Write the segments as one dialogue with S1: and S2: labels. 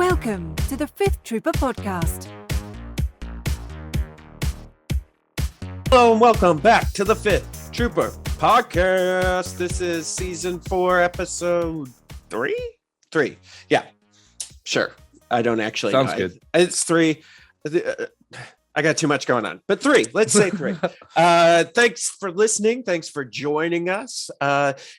S1: Welcome to the Fifth Trooper Podcast.
S2: Hello and welcome back to the Fifth Trooper Podcast. This is season 4, episode 3? 3. Yeah, sure. I don't actually
S3: Sounds
S2: know.
S3: good.
S2: It's 3. I got too much going on, but 3. Let's say 3. Thanks for listening. Thanks for joining us.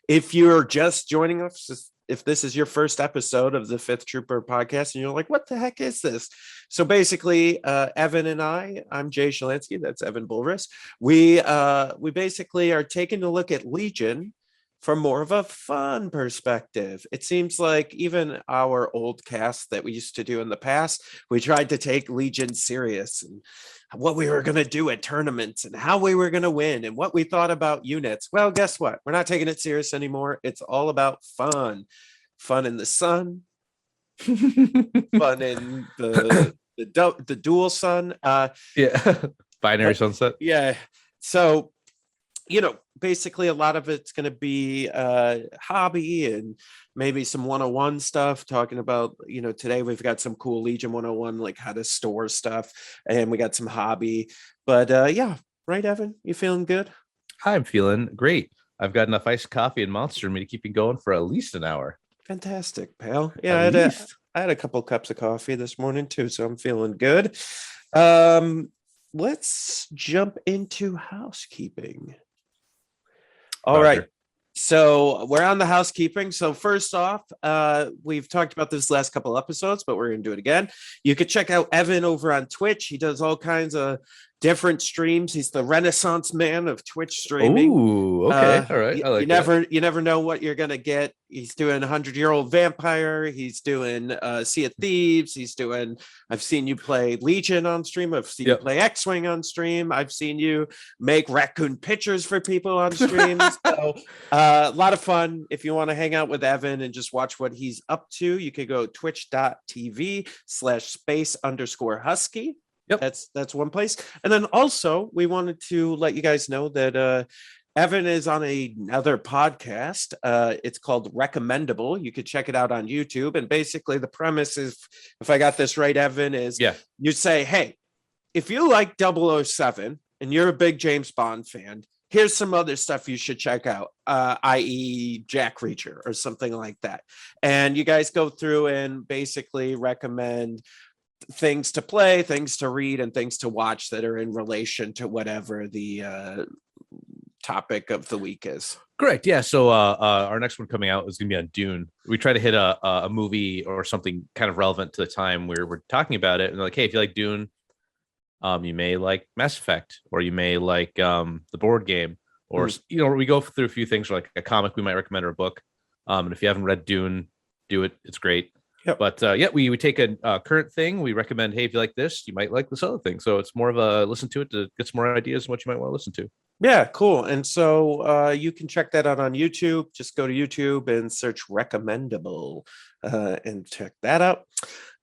S2: If you're just joining us, if this is your first episode of the Fifth Trooper Podcast and you're like, what the heck is this? So basically, Evan and I'm Jay Shalansky. That's Evan Bulris. We basically are taking a look at Legion from more of a fun perspective. It seems like even our old cast that we used to do in the past, we tried to take Legion serious and what we were going to do at tournaments and how we were going to win and what we thought about units. Well, guess what? We're not taking it serious anymore. It's all about fun. Fun in the sun. Fun in the dual sun.
S3: Binary sunset.
S2: Yeah. So, basically a lot of it's going to be hobby and maybe some 101 stuff, talking about, today we've got some cool Legion 101, like how to store stuff, and we got some hobby. But yeah, right, Evan? You feeling good?
S3: I'm feeling great. I've got enough iced coffee and Monster in me to keep me going for at least an hour.
S2: Fantastic, pal. Yeah, I had a couple cups of coffee this morning too, so I'm feeling good. Let's jump into housekeeping. All right. So we're on the housekeeping. So first off, we've talked about this last couple episodes, but we're going to do it again. You could check out Evan over on Twitch. He does all kinds of different streams. He's the Renaissance man of Twitch streaming.
S3: Ooh, okay. All right. I like
S2: you never know what you're going to get. He's doing 100-year-old vampire. He's doing Sea of Thieves. I've seen you play Legion on stream. I've seen you play X-Wing on stream. I've seen you make raccoon pictures for people on stream. So a lot of fun. If you want to hang out with Evan and just watch what he's up to, you could go twitch.tv/space_husky. Yep. That's one place. And then also we wanted to let you guys know that Evan is on another podcast. It's called Recommendable. You could check it out on YouTube. And basically the premise is, if I got this right, Evan, is you say, hey, if you like 007 and you're a big James Bond fan, here's some other stuff you should check out, i.e. Jack Reacher or something like that. And you guys go through and basically recommend things to play, things to read, and things to watch that are in relation to whatever the topic of the week is.
S3: Correct. Yeah. So our next one coming out is going to be on Dune. We try to hit a movie or something kind of relevant to the time where we're talking about it. And like, hey, if you like Dune, you may like Mass Effect, or you may like the board game, or we go through a few things, like a comic we might recommend, or a book. And if you haven't read Dune, do it. It's great. Yep. But we take a current thing. We recommend, hey, if you like this, you might like this other thing. So it's more of a listen to it to get some more ideas of what you might want to listen to.
S2: Yeah, cool. And so you can check that out on YouTube. Just go to YouTube and search Recommendable and check that out.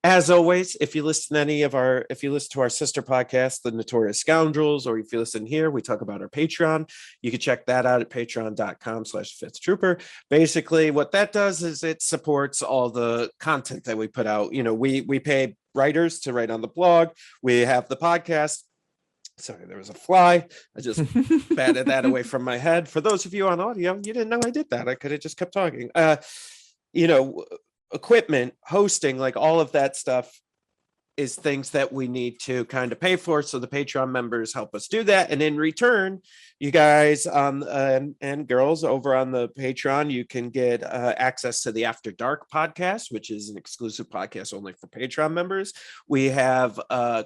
S2: As always, if you listen to our sister podcast, The Notorious Scoundrels, or if you listen here, we talk about our Patreon. You can check that out at patreon.com/Fifth Trooper. Basically, what that does is it supports all the content that we put out. We pay writers to write on the blog. We have the podcast. Sorry, there was a fly. I just batted that away from my head. For those of you on audio, you didn't know I did that. I could have just kept talking. Equipment, hosting, like all of that stuff is things that we need to kind of pay for. So the Patreon members help us do that. And in return, you guys and girls over on the Patreon, you can get access to the After Dark podcast, which is an exclusive podcast only for Patreon members. We have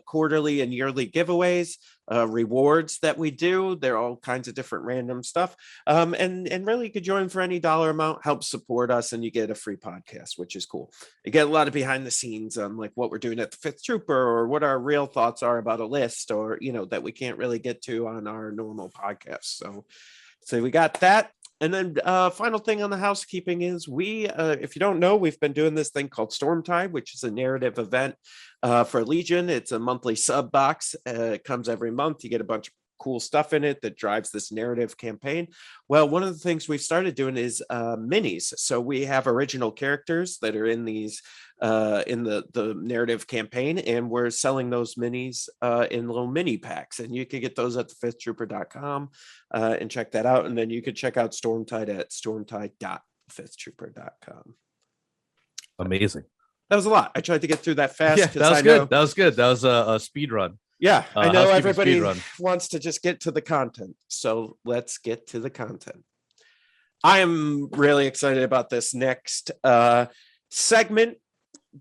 S2: quarterly and yearly giveaways, rewards that we do. They're all kinds of different random stuff. And really you could join for any dollar amount, help support us, and you get a free podcast, which is cool. You get a lot of behind the scenes on like what we're doing at the Fifth Trooper, or what our real thoughts are about a list, or, that we can't really get to on our normal podcast. So we got that. And then final thing on the housekeeping is if you don't know, we've been doing this thing called Stormtide, which is a narrative event for Legion. It's a monthly sub box. It comes every month. You get a bunch of cool stuff in it that drives this narrative campaign. Well, one of the things we've started doing is minis. So we have original characters that are in these in the narrative campaign, and we're selling those minis in little mini packs, and you can get those at thefifthtrooper.com and check that out. And then you could check out Stormtide at stormtide.fifthtrooper.com.
S3: Amazing.
S2: That was a lot. I tried to get through that fast.
S3: Yeah, that was good. That was good. That was a speed run.
S2: Yeah, I know
S3: Housekeeping
S2: everybody wants to just get to the content. So let's get to the content. I am really excited about this next segment.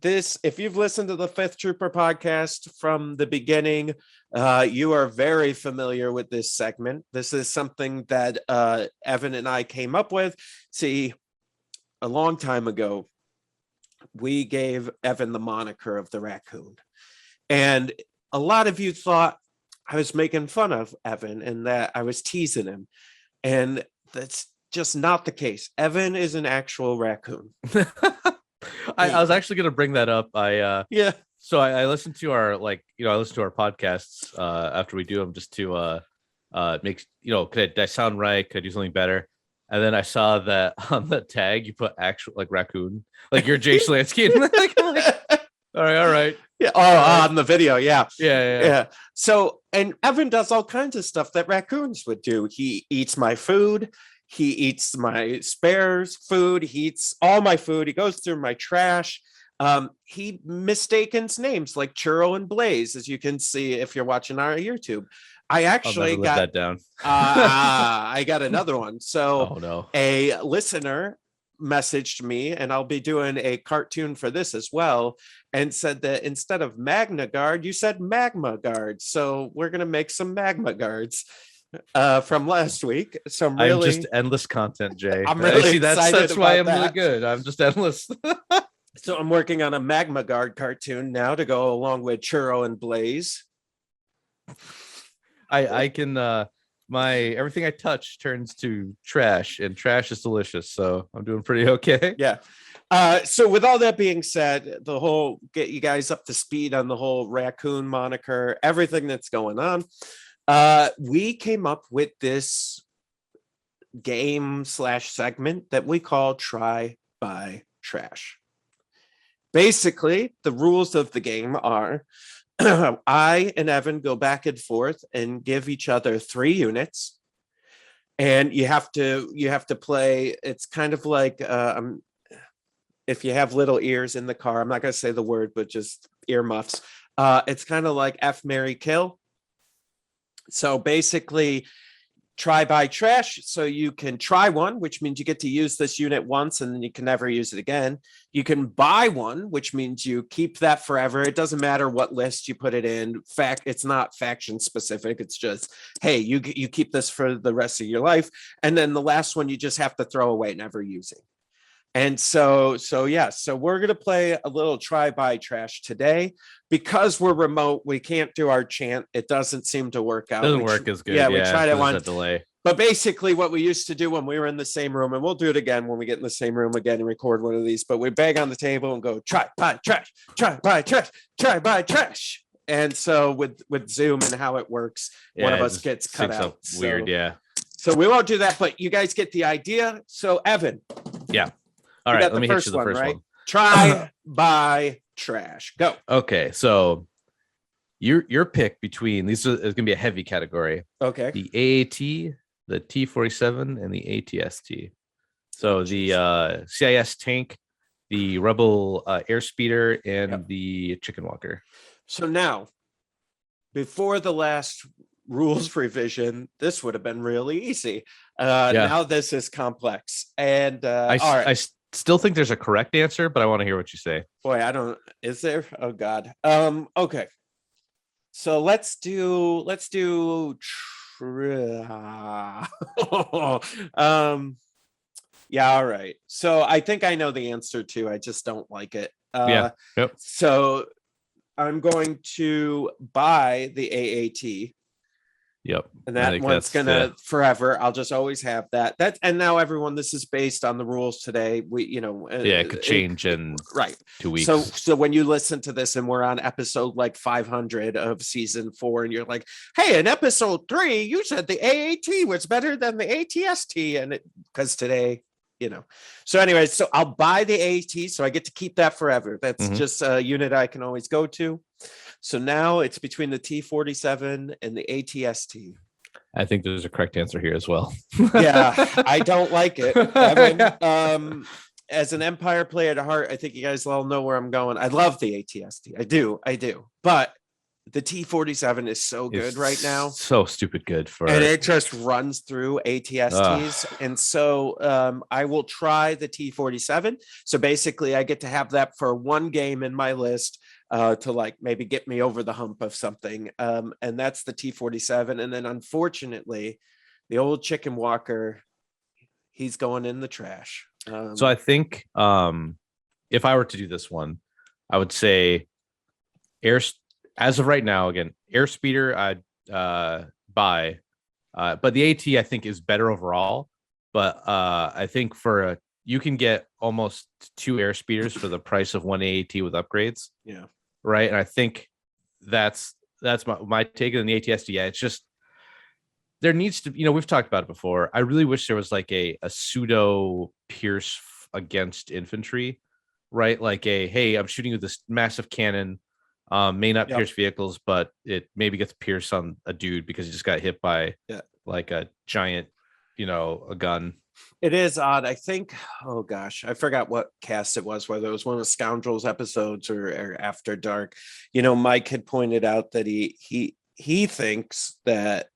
S2: If you've listened to the Fifth Trooper podcast from the beginning, you are very familiar with this segment. This is something that Evan and I came up with. See, a long time ago, we gave Evan the moniker of the raccoon. And a lot of you thought I was making fun of Evan and that I was teasing him. And that's just not the case. Evan is an actual raccoon.
S3: I was actually going to bring that up.
S2: Yeah.
S3: So I listened to our I listen to our podcasts after we do them just to make could I sound right? Could I do something better? And then I saw that on the tag you put actual raccoon, you're Jay Schlansky. All right.
S2: Yeah. Oh, on the video.
S3: Yeah.
S2: So, and Evan does all kinds of stuff that raccoons would do. He eats my food. He eats my spares food. He eats all my food. He goes through my trash. He mistakens names like Churro and Blaze, as you can see if you're watching our YouTube. I actually got
S3: that down.
S2: I got another one. So a listener messaged me, and I'll be doing a cartoon for this as well, and said that instead of Magna Guard, you said Magma Guard. So we're gonna make some Magma Guards from last week. So I'm
S3: just endless content, Jay.
S2: I'm really
S3: that's why I'm really good. I'm just endless.
S2: So I'm working on a Magma Guard cartoon now to go along with Churro and Blaze.
S3: I can everything I touch turns to trash, and trash is delicious, so I'm doing pretty okay.
S2: Yeah. So with all that being said, the whole get you guys up to speed on the whole raccoon moniker, everything that's going on. We came up with this game / segment that we call Try Buy Trash. Basically, the rules of the game are I and Evan go back and forth and give each other 3 units. And you have to play. It's kind of like if you have little ears in the car, I'm not going to say the word, but just earmuffs. It's kind of like F, Marry, Kill. So basically, try buy trash. So you can try one, which means you get to use this unit once and then you can never use it again. You can buy one, which means you keep that forever. It doesn't matter what list you put it in. It's not faction specific. It's just, hey, you keep this for the rest of your life. And then the last one you just have to throw away, never using. And so we're going to play a little try buy trash today. Because we're remote, we can't do our chant. It doesn't seem to work out.
S3: Doesn't work as good.
S2: Yeah, we tried it once.
S3: Delay.
S2: But basically what we used to do when we were in the same room, and we'll do it again when we get in the same room again and record one of these, but we bang on the table and go, try buy trash, try buy trash, try buy trash. And so with Zoom and how it works, one of us gets cut out.
S3: Weird, yeah.
S2: So we won't do that, but you guys get the idea. So Evan.
S3: Yeah. All right, let me hit you the first one.
S2: Try buy trash. Go.
S3: Okay, so your pick between these is going to be a heavy category.
S2: Okay.
S3: The AAT, the T-47, and the ATST. So the CIS tank, the Rebel airspeeder, and the chicken walker.
S2: So now, before the last rules revision, this would have been really easy. Now this is complex. And all right.
S3: I still think there's a correct answer, but I want to hear what you say.
S2: Boy, I don't. Is there? Oh God. Okay. So let's do. Yeah. All right. So I think I know the answer to. I just don't like it.
S3: Yep.
S2: So I'm going to buy the AAT.
S3: Yep.
S2: And
S3: I
S2: that
S3: think
S2: one's
S3: that's
S2: gonna forever. I'll just always have that. And now everyone, this is based on the rules today.
S3: Yeah, it could change in
S2: right.
S3: 2 weeks.
S2: So when you listen to this and we're on episode like 500 of season 4, and you're like, hey, in episode 3, you said the AAT was better than the ATST, and because today, So anyway, so I'll buy the AAT, so I get to keep that forever. That's just a unit I can always go to. So now it's between the T47 and the ATST.
S3: I think there's a correct answer here as well.
S2: Yeah, I don't like it. Evan, as an Empire player at heart, I think you guys all know where I'm going. I love the ATST. I do. But the T47 is so good right now.
S3: So stupid good
S2: and it just runs through ATSTs. And so I will try the T47. So basically I get to have that for one game in my list to like maybe get me over the hump of something. And that's the T47. And then unfortunately, the old chicken walker, he's going in the trash.
S3: So I think if I were to do this one, I would say as of right now, again, airspeeder I'd buy, but the AT I think is better overall. But I think you can get almost 2 airspeeders for the price of one AAT with upgrades.
S2: Yeah.
S3: Right. And I think that's my take on the ATSD. Yeah, it's just there needs to, we've talked about it before. I really wish there was like a pseudo Pierce against infantry, right? Like hey, I'm shooting with this massive cannon. May not pierce vehicles, but it maybe gets pierced on a dude because he just got hit by like a giant, a gun.
S2: It is odd. I think, oh gosh, I forgot what cast it was, whether it was one of the Scoundrels episodes or After Dark. Mike had pointed out that he thinks that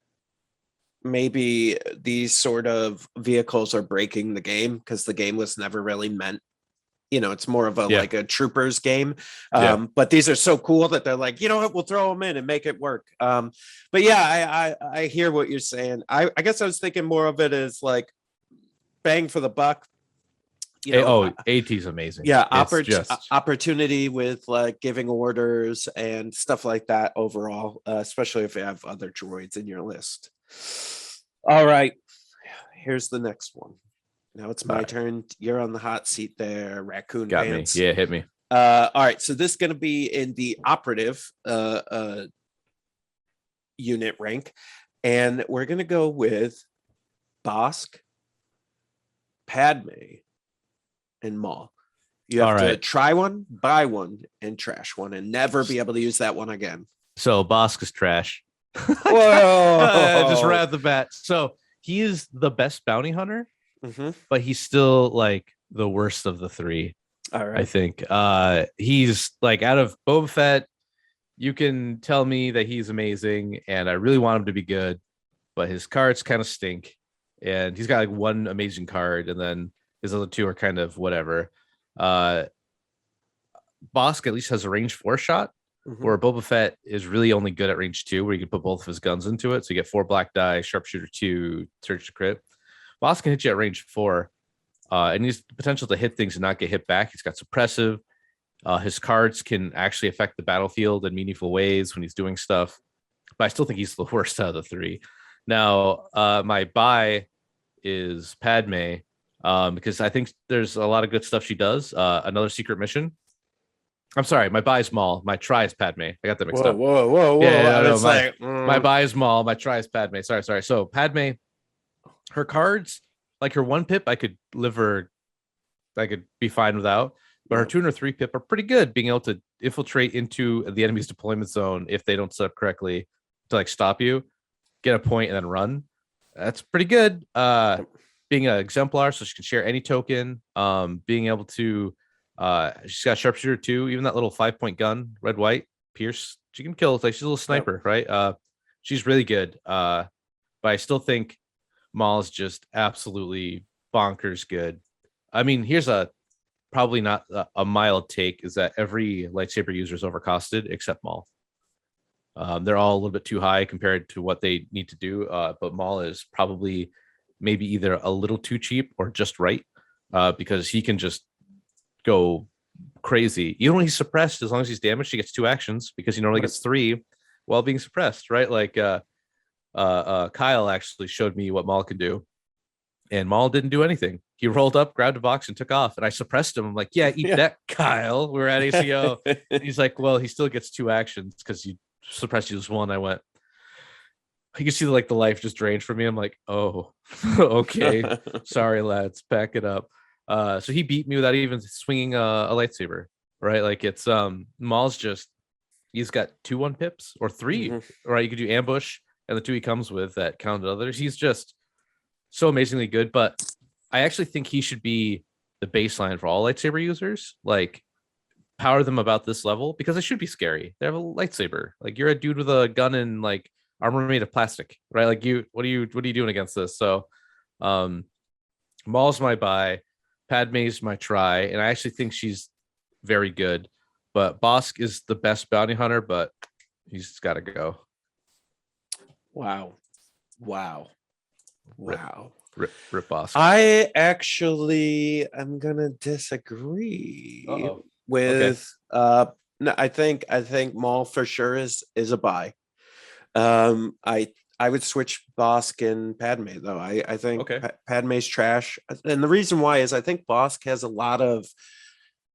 S2: maybe these sort of vehicles are breaking the game because the game was never really meant. It's more of like a troopers game. But these are so cool that they're like, what, we'll throw them in and make it work. But yeah, I hear what you're saying. I guess I was thinking more of it as like bang for the buck.
S3: AT is amazing.
S2: Yeah, opportunity with like giving orders and stuff like that overall, especially if you have other droids in your list. All right, here's the next one. Now it's my turn. You're on the hot seat there, Raccoon
S3: Got
S2: Pants.
S3: me. Yeah, hit me.
S2: All right, so this is going to be in the operative unit rank, and we're going to go with Bosk, Padme, and Maul. You have to try one, buy one, and trash one, and never be able to use that one again.
S3: So Bosk is trash.
S2: Whoa!
S3: Just right off the bat. So he is the best bounty hunter. But he's still like the worst of the 3.
S2: All right.
S3: I think he's like out of Boba Fett. You can tell me that he's amazing, and I really want him to be good, but his cards kind of stink, and he's got like one amazing card, and then his other 2 are kind of whatever. Bosk at least has a range 4 shot, where Boba Fett is really only good at range 2, where you can put both of his guns into it. So you get 4 black die, sharpshooter 2, search to crit. Boss can hit you at range 4, and he's the potential to hit things and not get hit back. He's got suppressive. His cards can actually affect the battlefield in meaningful ways when he's doing stuff. But I still think he's the worst out of the 3. Now, my buy is Padme, because I think there's a lot of good stuff she does. Another secret mission. I'm sorry, my buy is Maul. My try is Padme. I got that mixed up.
S2: Whoa.
S3: My buy is Maul. My try is Padme. Sorry. So Padme, her cards, like her 1 pip, I could be fine without, but her 2 and her 3 pip are pretty good, being able to infiltrate into the enemy's deployment zone if they don't set up correctly to like stop you, get a point, and then run. That's pretty good. Being an exemplar, so she can share any token. Being able to, she's got sharpshooter 2, even that little 5-point gun, red, white, pierce. She can kill. It's like she's a little sniper, right? She's really good. But I still think Maul is just absolutely bonkers good. I mean, here's probably not a mild take, is that every lightsaber user is overcosted except Maul. They're all a little bit too high compared to what they need to do. But Maul is probably maybe either a little too cheap or just right, because he can just go crazy. Even when he's suppressed, as long as he's damaged, he gets 2 actions because he normally gets 3 while being suppressed, right? Like, Kyle actually showed me what Maul can do, and Maul didn't do anything. He rolled up, grabbed a box, and took off. And I suppressed him. I'm like, yeah, eat that, Kyle. We're at ACO. He's like, well, he still gets 2 actions because you suppressed use 1. I went, you can see like the life just drained from me. I'm like, oh, okay. Sorry, lads, pack it up. So he beat me without even swinging a lightsaber, right? Like it's Maul's just, he's got 2/1 pips or 3, right? You could do ambush and the 2 he comes with that counted others. He's just so amazingly good, but I actually think he should be the baseline for all lightsaber users. Like, power them about this level because it should be scary. They have a lightsaber. Like, you're a dude with a gun and like armor made of plastic, right? Like, what are you doing against this? So, Maul's my buy, Padme's my try, and I actually think she's very good. But Bosk is the best bounty hunter, but he's got to go.
S2: Wow.
S3: Rip Bosk.
S2: I actually am gonna disagree with no, I think Maul for sure is a buy. I would switch Bosk and Padme though. I think Padme's trash, and the reason why is I think Bosk has a lot of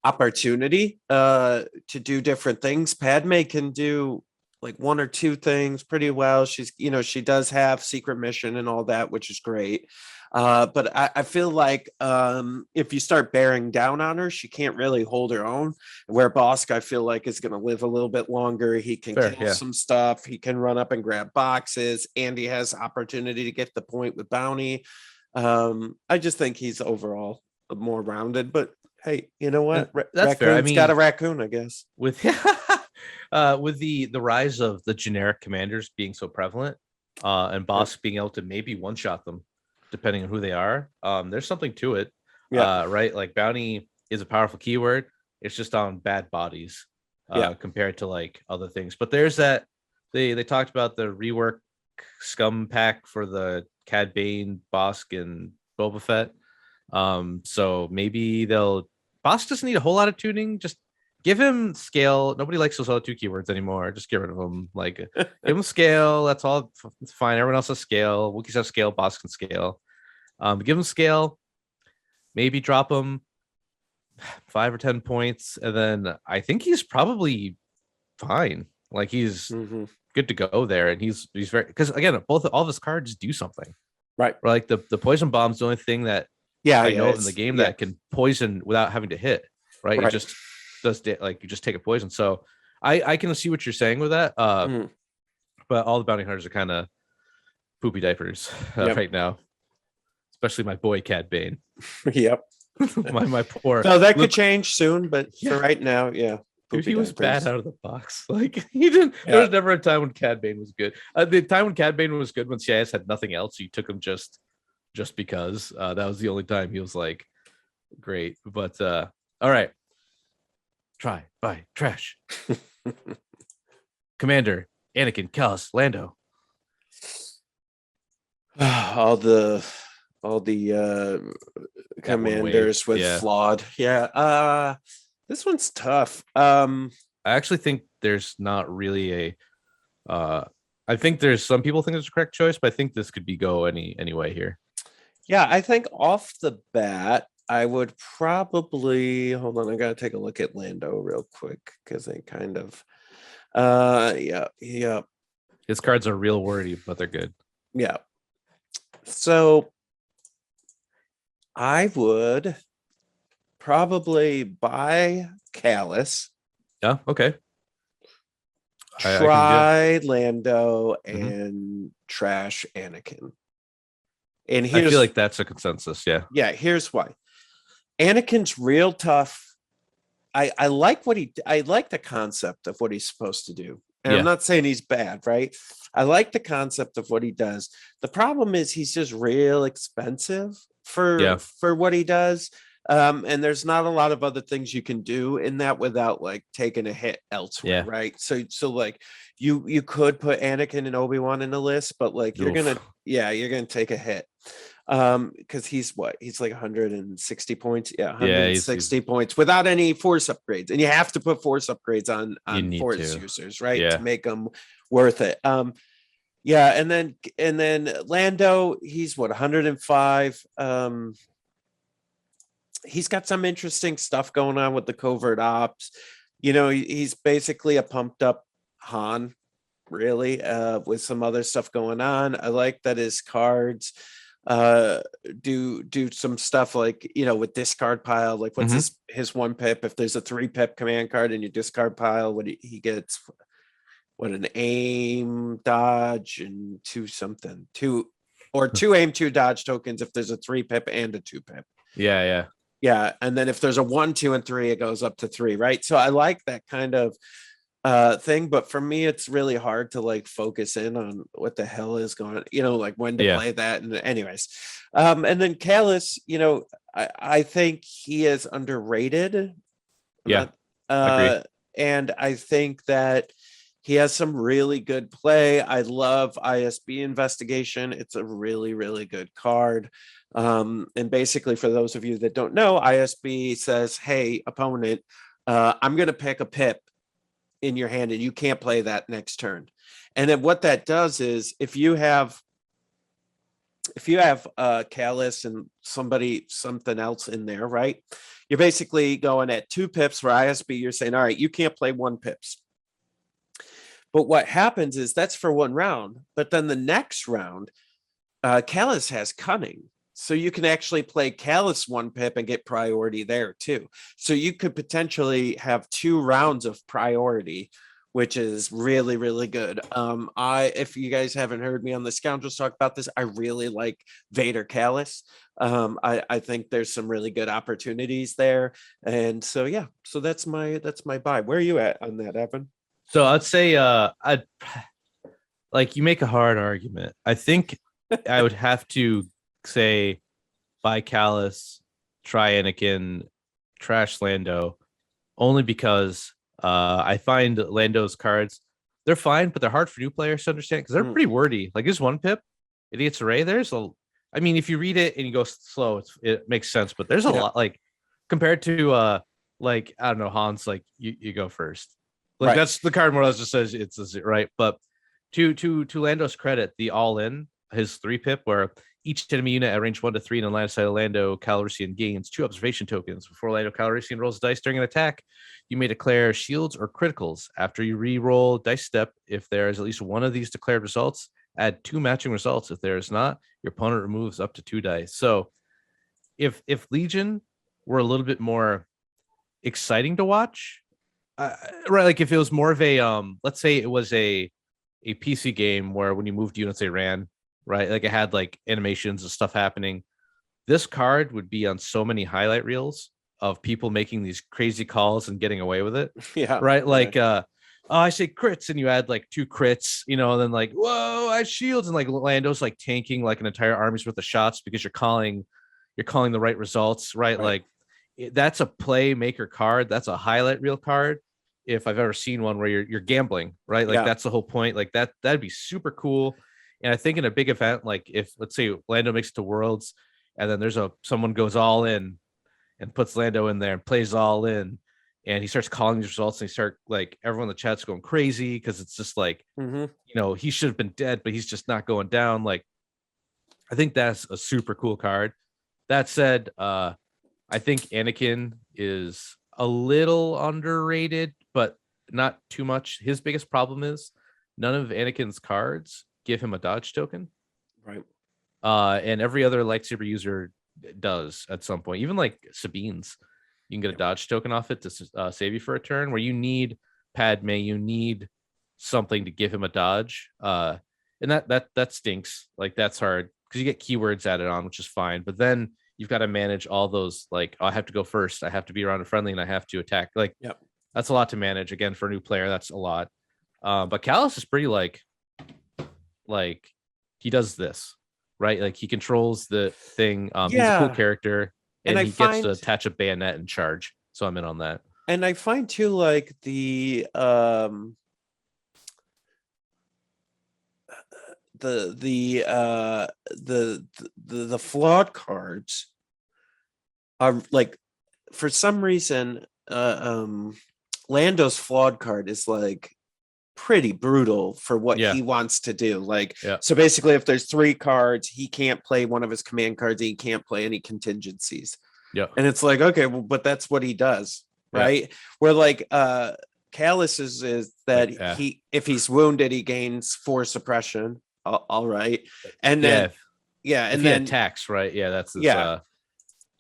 S2: opportunity to do different things. Padme can do like 1 or 2 things pretty well. She's, she does have secret mission and all that, which is great. But I feel like if you start bearing down on her, she can't really hold her own. Where Bosk, I feel like, is going to live a little bit longer. He can kill some stuff. He can run up and grab boxes, and he has opportunity to get the point with bounty. I just think he's overall more rounded. But hey, you know what?
S3: That's fair. I mean,
S2: got a raccoon, I guess.
S3: With the rise of the generic commanders being so prevalent, and Bosk being able to maybe one-shot them depending on who they are, there's something to it. Right? Like, bounty is a powerful keyword. It's just on bad bodies compared to like other things. But there's that they talked about the rework scum pack for the Cad Bane, Bosk, and Boba Fett. So maybe Bosk doesn't need a whole lot of tuning. Just give him scale. Nobody likes those other 2 keywords anymore. Just get rid of them. Like, give him scale. That's all. It's fine. Everyone else has scale. Wookiees have scale. Bosk can scale. Give him scale. Maybe drop him 5 or 10 points, and then I think he's probably fine. Like, he's good to go there, and he's very, because again, all of his cards do something. Right. Or like the poison bomb's the only thing that I know of in the game that can poison without having to hit. Right. It just does, like, you just take a poison. So I can see what you're saying with that. But all the bounty hunters are kind of poopy diapers right now, especially my boy Cad Bane. my poor.
S2: So that could change soon, but for right now,
S3: dude, he was bad out of the box. Like, he didn't. There was never a time when Cad Bane was good. The time when Cad Bane was good when CIS had nothing else, so you took him just because. That was the only time he was like great. But all right. Try, buy, trash. Commander, Anakin, Kallus, Lando.
S2: all the commanders with flawed. This one's tough. I
S3: actually think there's not really I think there's some people think it's a correct choice, but I think this could be go any way here.
S2: I think off the bat, I would probably hold on. I gotta take a look at Lando real quick because they kind of
S3: His cards are real wordy, but they're good.
S2: So I would probably buy Kallus.
S3: Okay.
S2: Try Lando and trash Anakin. And
S3: I feel like that's a consensus.
S2: Here's why. Anakin's real tough. I like I like the concept of what he's supposed to do. And I'm not saying he's bad, right? I like the concept of what he does. The problem is he's just real expensive for what he does. And there's not a lot of other things you can do in that without like taking a hit elsewhere, right? So like you could put Anakin and Obi-Wan in the list, but like you're gonna take a hit. Because he's like 160 points. 160 points without any force upgrades, and you have to put force upgrades on force users, right? To make them worth it. Yeah, and then Lando, he's what, 105. He's got some interesting stuff going on with the covert ops. He's basically a pumped up Han, really, with some other stuff going on. I like that his cards do some stuff like, with discard pile, like what's
S3: Mhm.
S2: his 1 pip. If there's a 3 pip command card in your discard pile, what he gets, what, an aim, dodge, and two aim, 2 dodge tokens if there's a 3 pip and a 2 pip.
S3: Yeah, yeah.
S2: Yeah, and then if there's a 1, 2, and 3, it goes up to 3, right? So I like that kind of thing, but for me it's really hard to like focus in on what the hell is going, like when to
S3: Yeah.
S2: play that. And anyways, and then Callus, I think he is underrated. I'm
S3: Yeah.
S2: not-
S3: Agree.
S2: and I think that he has some really good play. I love ISB Investigation. It's a really, really good card. And basically, for those of you that don't know, ISB says, hey, opponent, I'm going to pick a pip in your hand and you can't play that next turn. And then what that does is if you have Callus and something else in there, right? You're basically going at 2 pips for ISB. You're saying, all right, you can't play 1 pips. But what happens is that's for 1 round. But then the next round, Callus has cunning. So you can actually play Callus 1 pip and get priority there too. So you could potentially have 2 rounds of priority, which is really, really good. If you guys haven't heard me on the Scoundrels talk about this, I really like Vader Callus. I think there's some really good opportunities there. And so, yeah, so that's my buy. Where are you at on that, Evan?
S3: So I'd say I'd like, you make a hard argument. I think I would have to say buy Callus, try Anakin, trash Lando, only because I find Lando's cards, they're fine, but they're hard for new players to understand because they're pretty wordy. Like this 1 pip, Idiot's Array. I mean, if you read it and you go slow, it makes sense, but there's a lot, like compared to like, I don't know, Hans, like you go first. Like,
S2: Right.
S3: that's the card more or less just says it's a right. But to Lando's credit, the all in his 3 pip where each enemy unit at range 1 to 3 in a line of sight of Lando Calrissian gains 2 observation tokens before Lando Calrissian rolls dice during an attack. You may declare shields or criticals. After you re-roll dice step, if there is at least one of these declared results, add 2 matching results. If there is not, your opponent removes up to 2 dice. So if Legion were a little bit more exciting to watch, right? Like if it was more of a let's say it was a PC game where when you moved units they ran, right? Like it had like animations and stuff happening. This card would be on so many highlight reels of people making these crazy calls and getting away with it.
S2: Yeah.
S3: Right? Like oh, I say crits and you add like 2 crits, and then like, whoa, I shields, and like Lando's like tanking like an entire army's worth of shots because you're calling the right results, right? Like that's a playmaker card. That's a highlight reel card if I've ever seen one where you're gambling, right? Like that's the whole point. Like that'd be super cool. And I think in a big event, like if let's say Lando makes it to Worlds, and then there's someone goes all in and puts Lando in there and plays all in, and he starts calling these results, and he start like everyone in the chat's going crazy because it's just like, he should have been dead, but he's just not going down. Like, I think that's a super cool card. That said, I think Anakin is a little underrated, but not too much. His biggest problem is none of Anakin's cards give him a dodge token.
S2: Right.
S3: And every other lightsaber user does at some point. Even like Sabine's, you can get a dodge token off it to save you for a turn. Where you need Padme, you need something to give him a dodge. And that stinks. Like that's hard because you get keywords added on, which is fine. But then you've got to manage all those, like, oh, I have to go first, I have to be around a friendly, and I have to attack. Like, that's a lot to manage. Again, for a new player, that's a lot. But Callus is pretty like he does this, right? Like he controls the thing. He's a cool character, and he gets to attach a bayonet and charge. So I'm in on that.
S2: And I find too, like the flawed cards are like, for some reason, Lando's flawed card is like pretty brutal for what
S3: Yeah.
S2: he wants to do. Like,
S3: Yeah.
S2: so basically, if there's 3 cards, he can't play one of his command cards. He can't play any contingencies.
S3: Yeah.
S2: And it's like, okay, well, but that's what he does,
S3: Yeah.
S2: right? Where like Callus is that
S3: Like, yeah.
S2: he, if he's wounded, he gains 4 suppression. All right, and
S3: Yeah.
S2: then
S3: If
S2: and
S3: he
S2: then
S3: attacks, right? Yeah, that's his,
S2: yeah.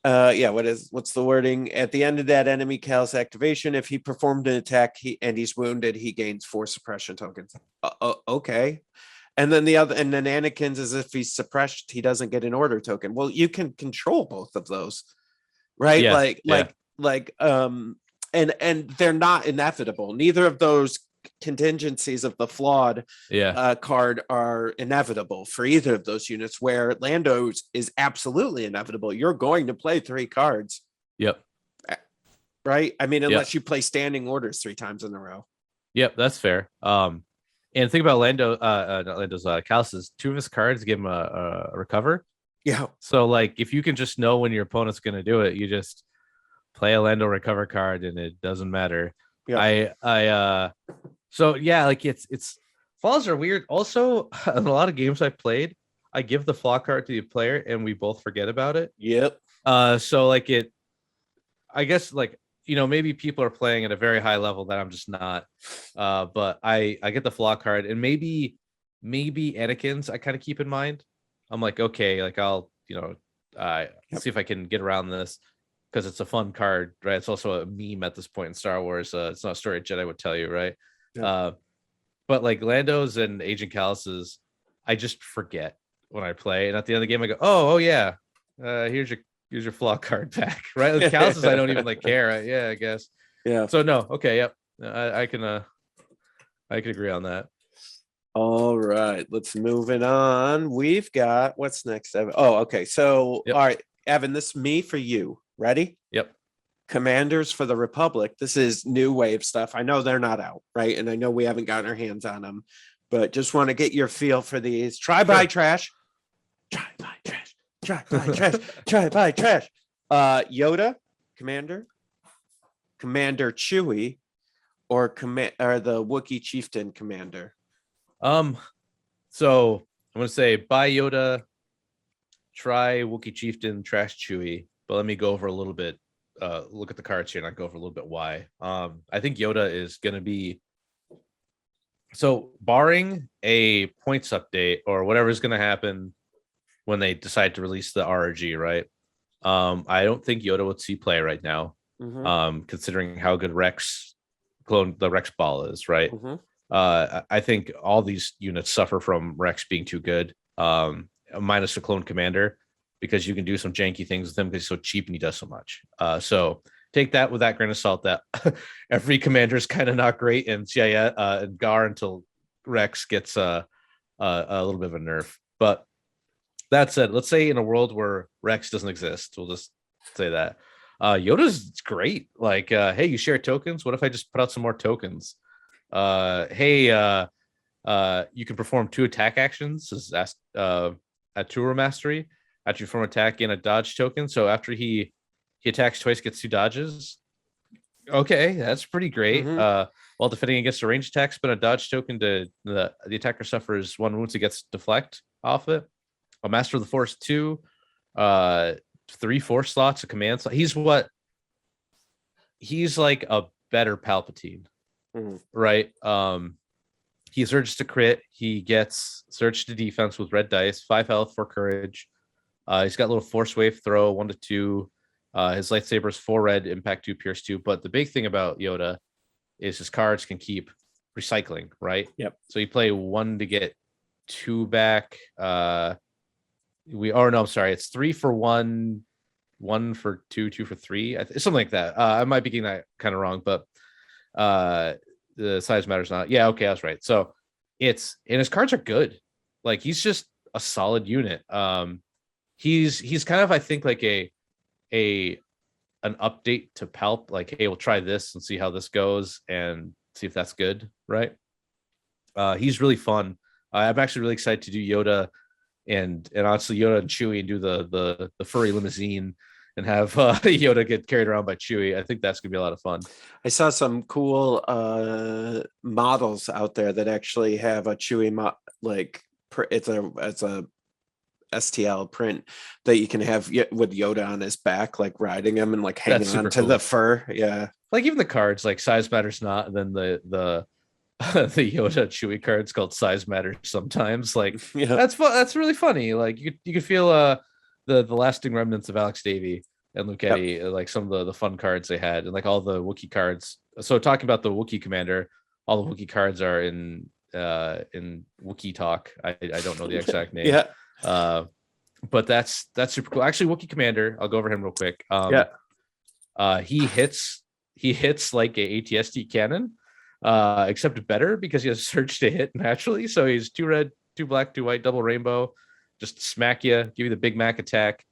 S2: What's the wording? At the end of that enemy Callus activation, if he performed an attack and he's wounded, he gains 4 suppression tokens. Okay. And then and then Anakin's is if he's suppressed, he doesn't get an order token. Well, you can control both of those, right?
S3: Yeah,
S2: And they're not inevitable. Neither of those contingencies of the flawed
S3: yeah.
S2: card are inevitable for either of those units, where Lando's is absolutely inevitable. You're going to play 3 cards,
S3: Yep.
S2: right? I mean, unless you play standing orders 3 times in a row.
S3: Yep, that's fair. And think about not Lando's, Callus's 2 of his cards give him a recover.
S2: Yeah.
S3: So like, if you can just know when your opponent's going to do it, you just play a Lando recover card, and it doesn't matter.
S2: Yeah.
S3: So yeah, like it's flaws are weird. Also, in a lot of games I've played, I give the flaw card to the player, and we both forget about it.
S2: Yep.
S3: So like I guess like, maybe people are playing at a very high level that I'm just not. But I get the flaw card, and maybe Anakin's I kind of keep in mind. I'm like, okay, like I'll see if I can get around this, because it's a fun card, right? It's also a meme at this point in Star Wars. It's not a story Jedi would tell you, right? Yeah. But like Lando's and Agent Callus's, I just forget when I play, and at the end of the game I go, oh yeah, here's your flaw card back, right? With Callus's I don't even like care. Yeah, I guess.
S2: Yeah.
S3: So no, okay, yep. I can agree on that.
S2: All right, let's move it on. We've got, what's next, Evan? Oh, okay. So,
S3: Yep.
S2: All right, Evan, this is me for you. Ready?
S3: Yep.
S2: Commanders for the Republic. This is new wave stuff. I know they're not out, right? And I know we haven't gotten our hands on them, but just want to get your feel for these. Try buy trash. Try buy trash. Try buy trash. Try buy trash. Yoda, Commander Chewie, or the Wookie Chieftain Commander.
S3: So I'm gonna say buy Yoda, try Wookie Chieftain, trash Chewie. But let me go over a little bit. Look at the cards here, and I go over a little bit why. I think Yoda is gonna be, so barring a points update or whatever is gonna happen when they decide to release the RRG, right? I don't think Yoda would see play right now.
S2: Mm-hmm.
S3: Considering how good the Rex ball is, right?
S2: Mm-hmm.
S3: I think all these units suffer from Rex being too good, minus the clone commander, because you can do some janky things with him because he's so cheap and he does so much. So take that with that grain of salt, that every commander is kind of not great, and and Gar until Rex gets a little bit of a nerf. But that said, let's say in a world where Rex doesn't exist, we'll just say that Yoda's great. Like, hey, you share tokens. What if I just put out some more tokens? Hey, you can perform 2 attack actions. This is at tour mastery. After you perform attack in a dodge token, so after he attacks twice, gets 2 dodges. Okay, that's pretty great.
S2: Mm-hmm.
S3: While defending against a ranged attack, spend a dodge token to the attacker suffers 1 wound, so gets deflect off it. A Master of the Force 2, 3 force slots, a command slot. He's like a better Palpatine.
S2: Mm-hmm.
S3: Right? He surges to crit. He gets surge to defense with red dice, 5 health, 4 courage. He's got a little force wave throw, 1 to 2. His lightsaber is 4 red, impact 2, pierce 2. But the big thing about Yoda is his cards can keep recycling, right?
S2: Yep.
S3: So you play 1 to get 2 back. I'm sorry, it's 3 for 1, 1 for 2, 2 for 3. Something like that. I might be getting that kind of wrong, but the size matters not. Yeah, okay, I was right. So and his cards are good. Like, he's just a solid unit. He's kind of, I think, like an update to Palp. Like, hey, we'll try this and see how this goes and see if that's good, right? He's really fun. I'm actually really excited to do Yoda and honestly Yoda and Chewie and do the furry limousine and have Yoda get carried around by Chewie. I think that's gonna be a lot of fun.
S2: I saw some cool models out there that actually have a Chewie it's a STL print that you can have with Yoda on his back, like riding him and like hanging on to the fur. Yeah,
S3: like even the cards, like size matters not, and then the the Yoda Chewie cards called size matters sometimes. Like that's fun. That's really funny. Like you could feel the lasting remnants of Alex Davey and Luke Eddy, like some of the fun cards they had, and like all the Wookiee cards. So talking about the Wookiee Commander, all the Wookiee cards are in Wookiee talk. I don't know the exact name. But that's super cool. Actually, Wookie Commander, I'll go over him real quick. He hits like a ATST cannon, except better because he has surge to hit naturally. So he's 2 red, 2 black, 2 white, double rainbow, just smack you, give you the Big Mac attack.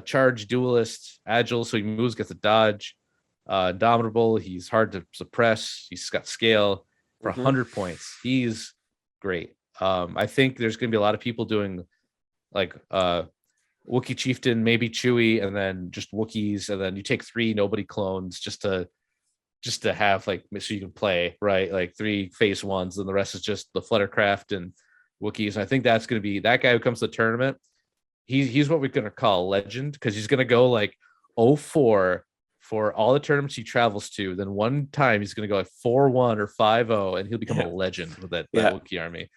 S3: Charge, duelist, agile, so he moves, gets a dodge. Indomitable, he's hard to suppress. He's got scale for 100 points. He's great. I think there's going to be a lot of people doing like Wookiee Chieftain, maybe Chewie, and then just Wookiees, and then you take 3 nobody clones just to have like so you can play, right? Like 3 phase 1s, and the rest is just the Fluttercraft and Wookiees. And I think that's going to be that guy who comes to the tournament. He's what we're going to call legend, because he's going to go like 0-4 for all the tournaments he travels to. Then one time he's going to go like 4-1 or 5-0, and he'll become a legend with that Wookiee army.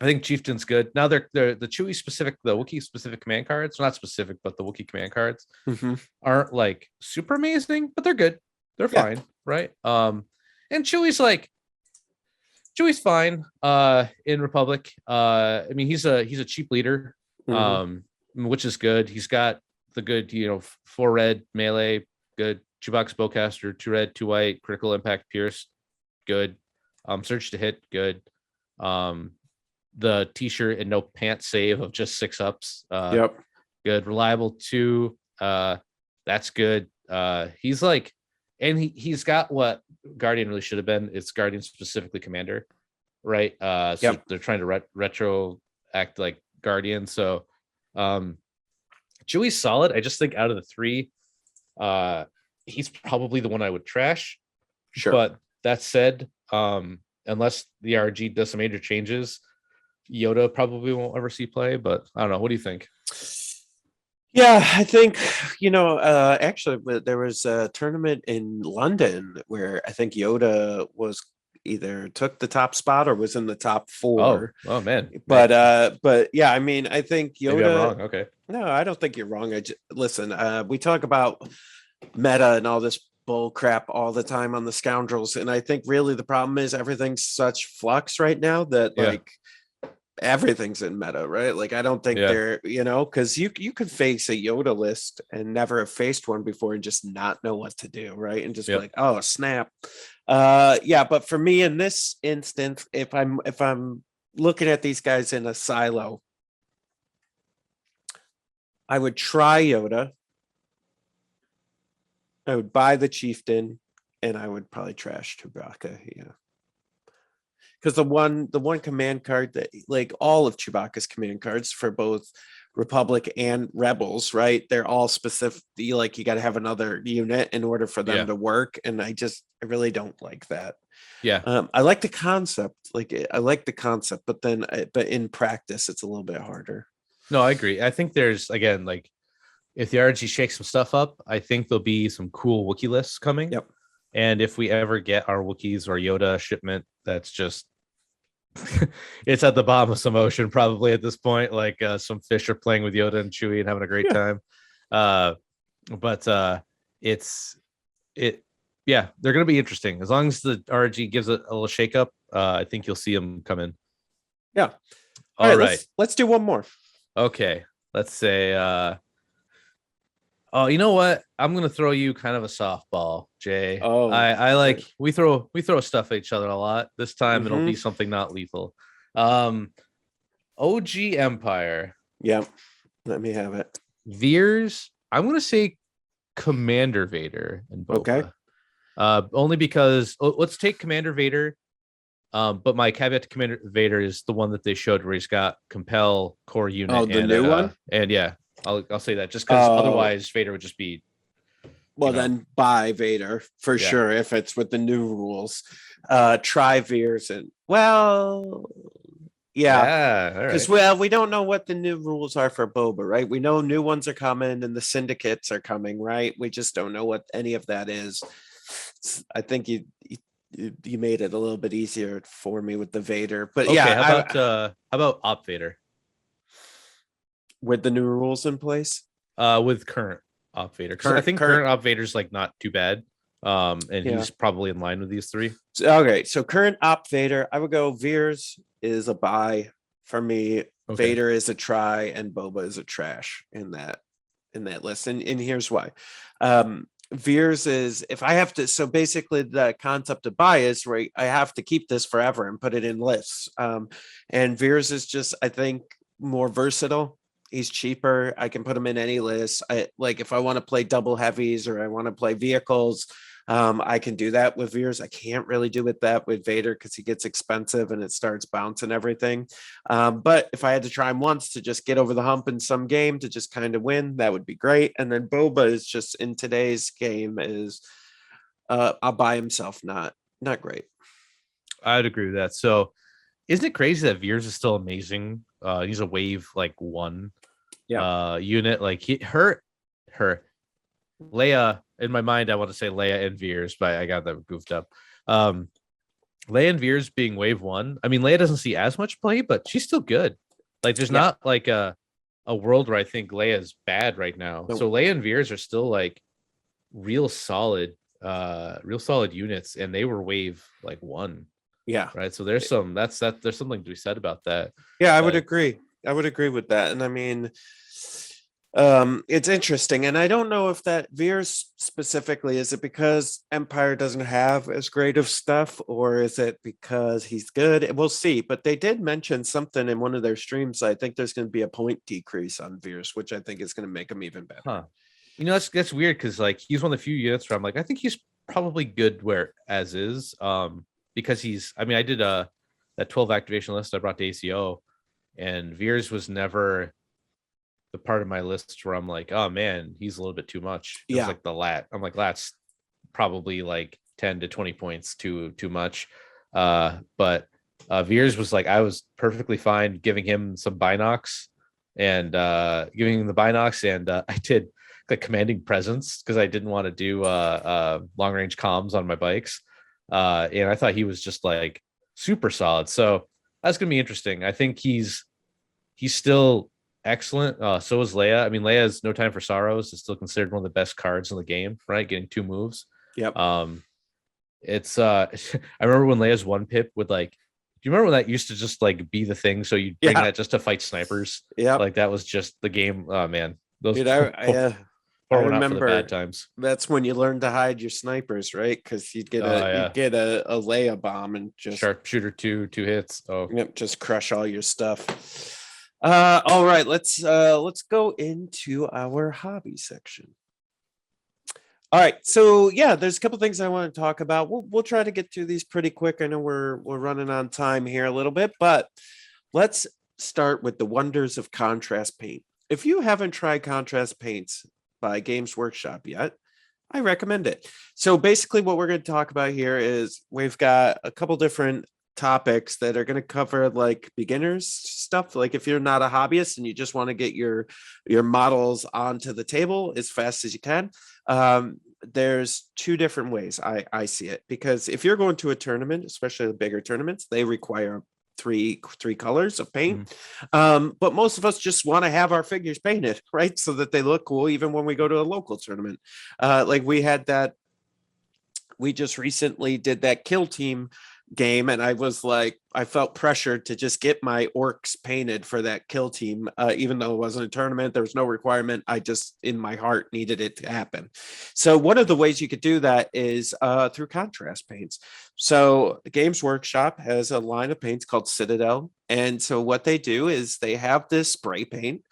S3: I think Chieftain's good. Now they're the Chewie specific, the Wookiee specific command cards, not specific, but the Wookiee command cards aren't like super amazing, but they're good. They're fine, right? And Chewie's fine in Republic. I mean, he's a cheap leader, which is good. He's got the good, 4 red melee, good. Chewbacca bowcaster, 2 red, 2 white, critical impact pierce, good. Surge to hit, good. The t-shirt and no pants save of just 6 ups, good. Reliable 2, that's good. He's like, and he's got what Guardian really should have been. It's Guardian specifically Commander, right? So they're trying to retro act like Guardian. So Chewie's solid. I just think out of the 3, he's probably the one I would trash.
S2: Sure.
S3: But that said, unless the RG does some major changes, Yoda probably won't ever see play. But I don't know. What do you think?
S2: Yeah, I think, actually, there was a tournament in London where I think Yoda was either took the top spot or was in the top 4.
S3: Oh man.
S2: But yeah, I mean, I think Yoda.
S3: Maybe I'm wrong. Okay.
S2: No, I don't think you're wrong. Listen, we talk about meta and all this bull crap all the time on the Scoundrels, and I think really the problem is everything's such flux right now that like everything's in meta, right? Like I don't think they're, because you could face a Yoda list and never have faced one before and just not know what to do, right? And just be like, oh snap. But for me in this instance, if I'm looking at these guys in a silo, I would try Yoda, I would buy the Chieftain, and I would probably trash Chewbacca. Because the one command card that, like all of Chewbacca's command cards for both Republic and Rebels, right? They're all specific. You got to have another unit in order for them to work, and I really don't like that. I like the concept. But in practice, it's a little bit harder.
S3: No, I agree. I think there's, again, like if the RG shakes some stuff up, I think there'll be some cool Wookiee lists coming. And if we ever get our Wookiees or Yoda shipment, that's just it's at the bottom of some ocean probably at this point. Like some fish are playing with Yoda and Chewie and having a great time. They're going to be interesting as long as the RG gives it a little shake up. I think you'll see them come in. All right.
S2: Let's do one more.
S3: Okay. Let's say oh, you know what? I'm gonna throw you kind of a softball, Jay.
S2: Oh,
S3: I like we throw stuff at each other a lot. This time it'll be something not lethal. OG Empire.
S2: Yeah, let me have it.
S3: Veers. I'm gonna say Commander Vader and Boba.
S2: Okay.
S3: Only because let's take Commander Vader. But my caveat to Commander Vader is the one that they showed where he's got compel core unit.
S2: Oh, the new one.
S3: And I'll say that just because otherwise Vader would just be.
S2: Well, then buy Vader for sure if it's with the new rules. Try Veers and because we don't know what the new rules are for Boba, right? We know new ones are coming and the syndicates are coming, right? We just don't know what any of that is. I think you made it a little bit easier for me with the Vader, but
S3: how about Op Vader
S2: with the new rules in place?
S3: With current Op Vader, because I think current Op Vader's like not too bad. And he's probably in line with these three.
S2: So current Op Vader, I would go Veers is a buy for me. Okay. Vader is a try, and Boba is a trash in that list. And here's why. Veers is, if I have to, so basically the concept of buy is right, I have to keep this forever and put it in lists. And Veers is just, I think, more versatile. He's cheaper. I can put him in any list. Like if I want to play double heavies or I want to play vehicles, I can do that with Veers. I can't really do that with Vader because he gets expensive and it starts bouncing everything. But if I had to try him once to just get over the hump in some game to just kind of win, that would be great. And then Boba is just in today's game is by himself, not great.
S3: I'd agree with that. So isn't it crazy that Veers is still amazing? He's a wave like 1 unit. Like her Leia, in my mind, I want to say Leia and Veers, but I got that goofed up. Leia and Veers being wave 1. I mean, Leia doesn't see as much play, but she's still good. Like there's not like a world where I think Leia is bad right now. Nope. So Leia and Veers are still like real solid units, and they were wave like 1.
S2: Yeah.
S3: Right. So there's there's something to be said about that.
S2: Yeah, I would agree. I would agree with that. And I mean, it's interesting. And I don't know if that Veers specifically, is it because Empire doesn't have as great of stuff, or is it because he's good? We'll see. But they did mention something in one of their streams. I think there's going to be a point decrease on Veers, which I think is going to make him even better.
S3: Huh. You know, that's weird because like he's one of the few units where I'm like, I think he's probably good where as is. Because I did that 12 activation list I brought to ACO, and Veers was never the part of my list where I'm like, oh man, he's a little bit too much. It was like the lat. I'm like, lat's probably like 10 to 20 points too much. But Veers was like, I was perfectly fine giving him some binocs and giving him the binocs, and I did like commanding presence because I didn't want to do long range comms on my bikes. And I thought he was just like super solid. So that's gonna be interesting. I think he's still excellent. So is Leia. I mean, Leia's No Time for Sorrows is still considered one of the best cards in the game, right? Getting 2 moves.
S2: Yep.
S3: It's I remember when Leia's 1 pip would like, do you remember when that used to just like be the thing? So you'd bring that just to fight snipers. Yeah. Like that was just the game. Oh man. Those
S2: I remember bad times. That's when you learn to hide your snipers, right? Because you'd get a Leia bomb and just
S3: sharpshooter 2 hits. Oh,
S2: yep, just crush all your stuff. All right, let's go into our hobby section. All right, so there's a couple things I want to talk about. We'll try to get through these pretty quick. I know we're running on time here a little bit, but let's start with the wonders of contrast paint. If you haven't tried contrast paints by Games Workshop yet, I recommend it. So basically what we're going to talk about here is we've got a couple different topics that are going to cover like beginners stuff. Like if you're not a hobbyist and you just want to get your models onto the table as fast as you can, there's 2 different ways I see it. Because if you're going to a tournament, especially the bigger tournaments, they require three colors of paint. But most of us just want to have our figures painted, right? So that they look cool even when we go to a local tournament. Like we just recently did that Kill Team game, and I was like, I felt pressured to just get my orcs painted for that Kill Team, even though it wasn't a tournament, there was no requirement. I just in my heart needed it to happen. So one of the ways you could do that is through contrast paints. So Games Workshop has a line of paints called Citadel, and so what they do is they have this spray paint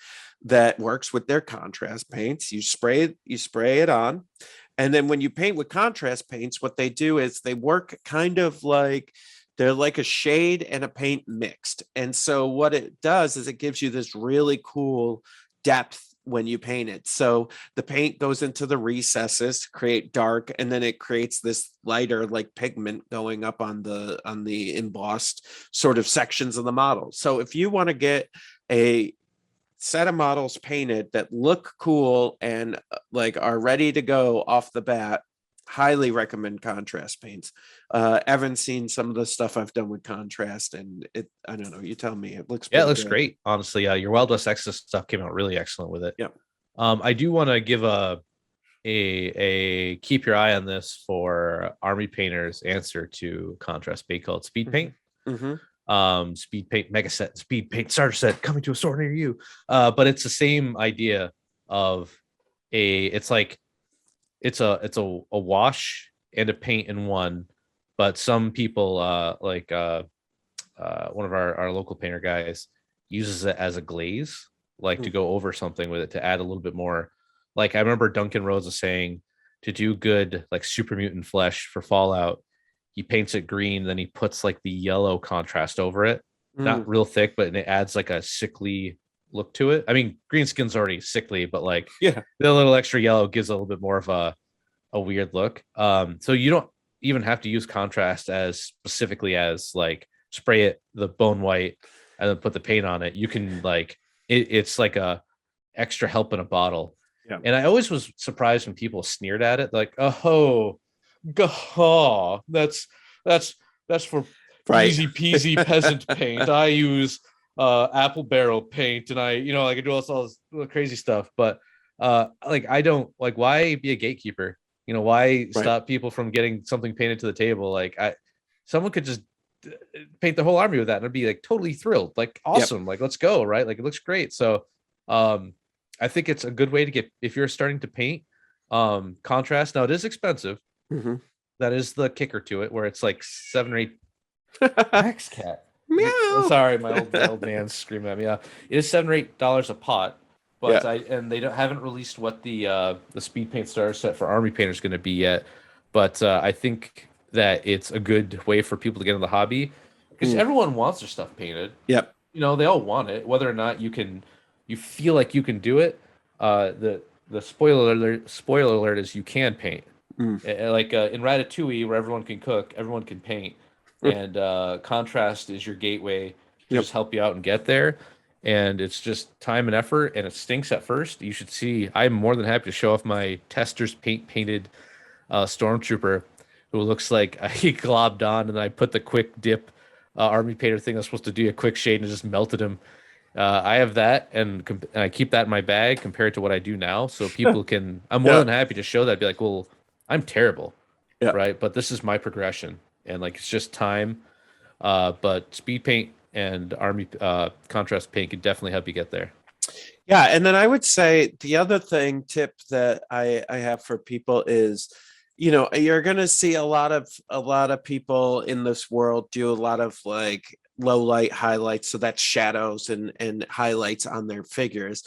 S2: that works with their contrast paints. You spray it on. And then when you paint with contrast paints, what they do is they work kind of like they're like a shade and a paint mixed. And so what it does is it gives you this really cool depth when you paint it. So the paint goes into the recesses to create dark, and then it creates this lighter like pigment going up on the embossed sort of sections of the model. So if you want to get a set of models painted that look cool and like are ready to go off the bat, highly recommend contrast paints. Evan's seen some of the stuff I've done with contrast, and I don't know, you tell me, it looks
S3: Yeah, it
S2: pretty
S3: looks
S2: good.
S3: great. Honestly, your Wild West Exodus stuff came out really excellent with it.
S2: Yep.
S3: I do want to give a keep your eye on this for Army Painter's answer to contrast paint called Speed Paint.
S2: Mm-hmm.
S3: Speed Paint Mega Set, Speed Paint Starter Set coming to a store near you. But it's the same idea of it's a wash and a paint in one. But some people one of our local painter guys uses it as a glaze, like to go over something with it to add a little bit more. Like I remember Duncan Rhodes was saying to do good like super mutant flesh for Fallout, he paints it green, then he puts like the yellow contrast over it, not real thick, but it adds like a sickly look to it. I mean, green skin's already sickly, but like
S2: Yeah.
S3: the little extra yellow gives a little bit more of a weird look. So you don't even have to use contrast as specifically as like spray it the bone white and then put the paint on it. You can like it's like a extra help in a bottle.
S2: Yeah.
S3: And I always was surprised when people sneered at it, like, oh, that's for
S2: Right.
S3: easy peasy peasant paint. I use apple barrel paint, and I like I do all this crazy stuff. But like I don't like, why be a gatekeeper? Why stop people from getting something painted to the table? Like someone could just paint the whole army with that and I'd be like totally thrilled, like awesome. Yep. Like let's go, right? Like it looks great. So I think it's a good way to get, if you're starting to paint contrast. Now it is expensive.
S2: Mm-hmm.
S3: That is the kicker to it, where it's like 7 or 8 Max cat.
S2: Meow.
S3: Sorry, my old man's screaming at me. It is $7 or $8 a pot, but they haven't released what the speed paint starter set for Army Painter is going to be yet. But I think that it's a good way for people to get in the hobby, because everyone wants their stuff painted.
S2: Yep.
S3: They all want it, whether or not you feel like you can do it. The spoiler alert is you can paint. Like in Ratatouille, where everyone can cook, everyone can paint, and contrast is your gateway to just help you out and get there. And it's just time and effort, and it stinks at first. You should see, I'm more than happy to show off my tester's painted stormtrooper, who looks like he globbed on, and I put the quick dip army painter thing that's supposed to do a quick shade and just melted him. I have that, and I keep that in my bag compared to what I do now, so people can. I'm more than happy to show that. Be like, well, I'm terrible, right? But this is my progression, and like it's just time. But speed paint and army contrast paint can definitely help you get there.
S2: Yeah, and then I would say the other tip that I have for people is, you're gonna see a lot of people in this world do a lot of like low light highlights, so that's shadows and highlights on their figures.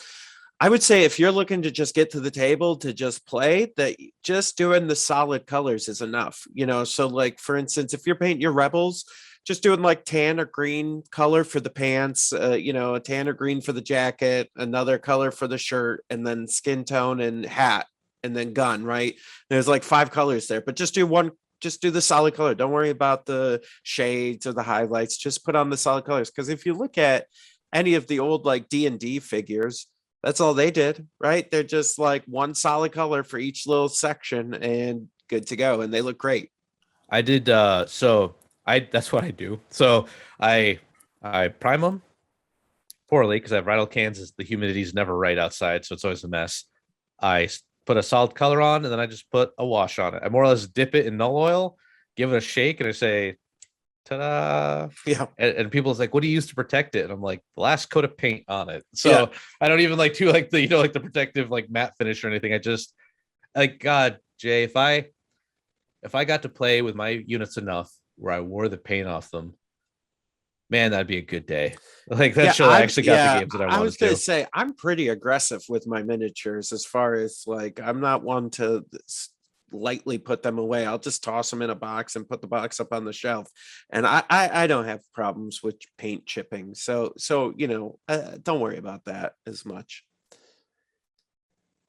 S2: I would say if you're looking to just get to the table to just play, that just doing the solid colors is enough. So like for instance, if you're painting your rebels, just doing like tan or green color for the pants, a tan or green for the jacket, another color for the shirt, and then skin tone and hat, and then gun, right? There's like 5 colors there, but just do the solid color. Don't worry about the shades or the highlights. Just put on the solid colors. Because if you look at any of the old like D&D figures, that's all they did, right? They're just like one solid color for each little section and good to go. And they look great.
S3: I did. That's what I do. So I prime them poorly because I have rattle cans. The humidity is never right outside, so it's always a mess. I put a solid color on, and then I just put a wash on it. I more or less dip it in null oil, give it a shake, and I say, ta-da.
S2: Yeah.
S3: And people's like, what do you use to protect it? And I'm like, the last coat of paint on it. So I don't even like do like the like the protective like matte finish or anything. I just like, God, Jay, if I got to play with my units enough where I wore the paint off them, man, that'd be a good day. Like that show actually got the games that I wanted.
S2: I was gonna say I'm pretty aggressive with my miniatures as far as like I'm not one to lightly put them away. I'll just toss them in a box and put the box up on the shelf, and I don't have problems with paint chipping. So don't worry about that as much.